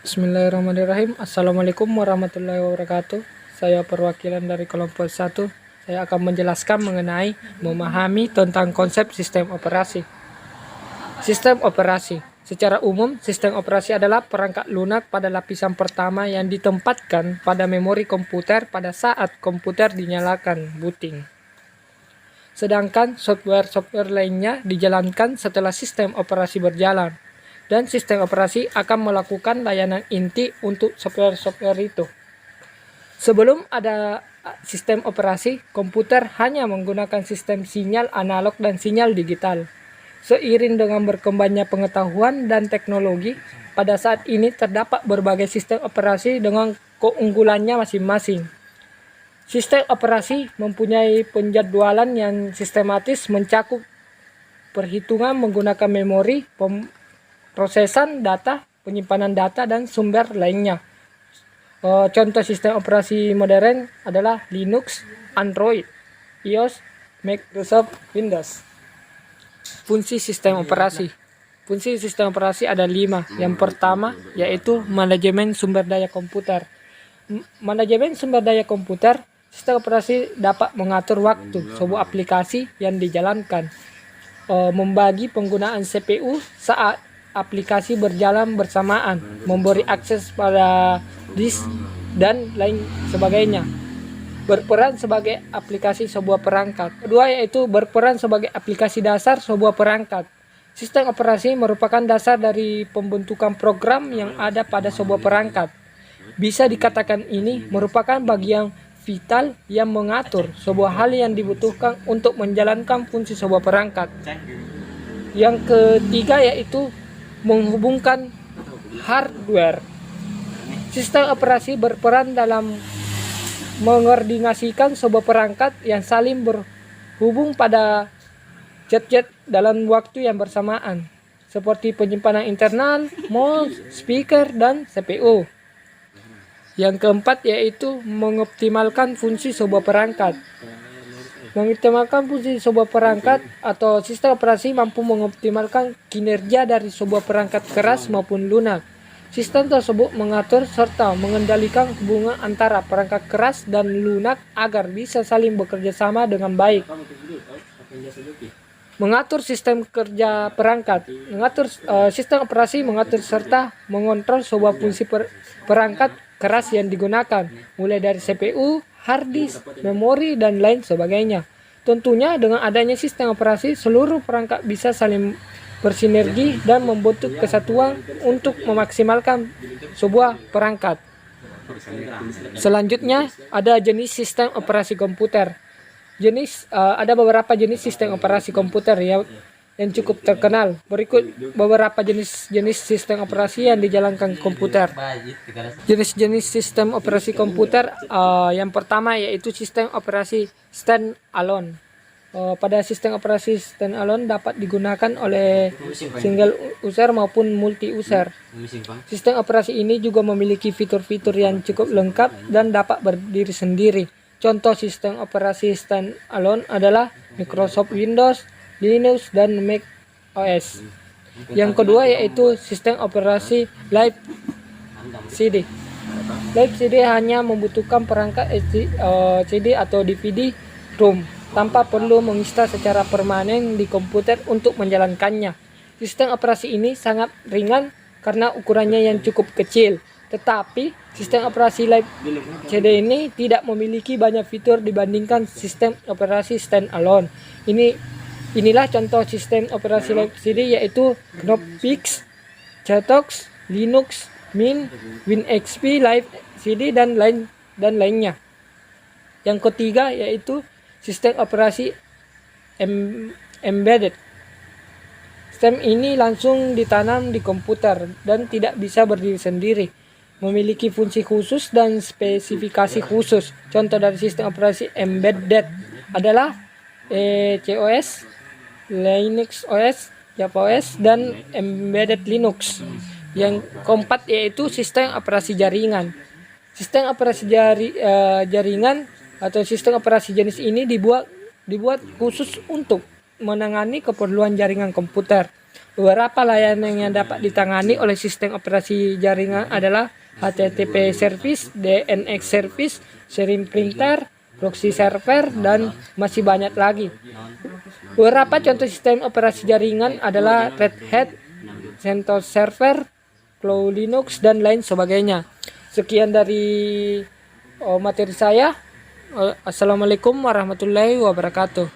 Bismillahirrahmanirrahim. Assalamualaikum warahmatullahi wabarakatuh. Saya perwakilan dari kelompok 1. Saya akan menjelaskan mengenai memahami tentang konsep sistem operasi. Sistem operasi. Secara umum, sistem operasi adalah perangkat lunak pada lapisan pertama yang ditempatkan pada memori komputer pada saat komputer dinyalakan booting. Sedangkan software-software lainnya dijalankan setelah sistem operasi berjalan. Dan sistem operasi akan melakukan layanan inti untuk software-software itu. Sebelum ada sistem operasi, komputer hanya menggunakan sistem sinyal analog dan sinyal digital. Seiring dengan berkembangnya pengetahuan dan teknologi, pada saat ini terdapat berbagai sistem operasi dengan keunggulannya masing-masing. Sistem operasi mempunyai penjadwalan yang sistematis mencakup perhitungan menggunakan memori, prosesan data, penyimpanan data, dan sumber lainnya. Contoh sistem operasi modern adalah Linux, Android, iOS, Microsoft Windows. Fungsi sistem operasi. Fungsi sistem operasi ada 5. Yang pertama yaitu manajemen sumber daya komputer. Manajemen sumber daya komputer, sistem operasi dapat mengatur waktu sebuah aplikasi yang dijalankan, membagi penggunaan CPU saat aplikasi berjalan bersamaan, memberi akses pada disk, dan lain sebagainya. Berperan sebagai aplikasi sebuah perangkat. Kedua yaitu berperan sebagai aplikasi dasar sebuah perangkat. Sistem operasi merupakan dasar dari pembentukan program yang ada pada sebuah perangkat. Bisa dikatakan ini merupakan bagian vital yang mengatur sebuah hal yang dibutuhkan untuk menjalankan fungsi sebuah perangkat. Yang ketiga yaitu menghubungkan hardware. Sistem operasi berperan dalam mengordinasikan sebuah perangkat yang saling berhubung pada zat-zat dalam waktu yang bersamaan, seperti penyimpanan internal, mouse, speaker, dan CPU. Yang keempat yaitu mengoptimalkan fungsi sebuah perangkat. Mengoptimalkan fungsi sebuah perangkat atau sistem operasi mampu mengoptimalkan kinerja dari sebuah perangkat keras maupun lunak. Sistem tersebut mengatur serta mengendalikan hubungan antara perangkat keras dan lunak agar bisa saling bekerja sama dengan baik. Mengatur sistem kerja perangkat. Sistem operasi mengatur serta mengontrol sebuah fungsi perangkat keras yang digunakan, mulai dari CPU, hard disk, memori, dan lain sebagainya. Tentunya dengan adanya sistem operasi, seluruh perangkat bisa saling bersinergi dan membentuk kesatuan untuk memaksimalkan sebuah perangkat. Selanjutnya ada jenis sistem operasi komputer. Ada beberapa jenis sistem operasi komputer yang cukup terkenal. Berikut beberapa jenis sistem operasi yang dijalankan komputer. Jenis-jenis sistem operasi komputer, yang pertama yaitu sistem operasi stand-alone. Pada sistem operasi stand-alone dapat digunakan oleh single user maupun multi user. Sistem operasi ini juga memiliki fitur-fitur yang cukup lengkap dan dapat berdiri sendiri. Contoh sistem operasi stand-alone adalah Microsoft Windows, Linux, dan Mac OS. Yang kedua yaitu sistem operasi Live CD. Live CD hanya membutuhkan perangkat CD atau DVD ROM tanpa perlu menginstal secara permanen di komputer untuk menjalankannya. Sistem operasi ini sangat ringan karena ukurannya yang cukup kecil. Tetapi sistem operasi Live CD ini tidak memiliki banyak fitur dibandingkan sistem operasi stand-alone. Inilah contoh sistem operasi Live CD yaitu Knoppix, CentOS, Linux, Mint, WinXP, Live CD, dan lainnya. Yang ketiga yaitu sistem operasi embedded. Sistem ini langsung ditanam di komputer dan tidak bisa berdiri sendiri. Memiliki fungsi khusus dan spesifikasi khusus. Contoh dari sistem operasi embedded adalah COS, Linux OS, Java OS, dan Embedded Linux. Yang keempat yaitu sistem operasi jaringan. Sistem operasi jaringan atau sistem operasi jenis ini dibuat khusus untuk menangani keperluan jaringan komputer. Beberapa layanan yang dapat ditangani oleh sistem operasi jaringan adalah HTTP service, DNS service, sharing printer, proxy server, dan masih banyak lagi. Beberapa contoh sistem operasi jaringan adalah Red Hat, CentOS Server, Cloud Linux, dan lain sebagainya. Sekian dari materi saya. Assalamualaikum warahmatullahi wabarakatuh.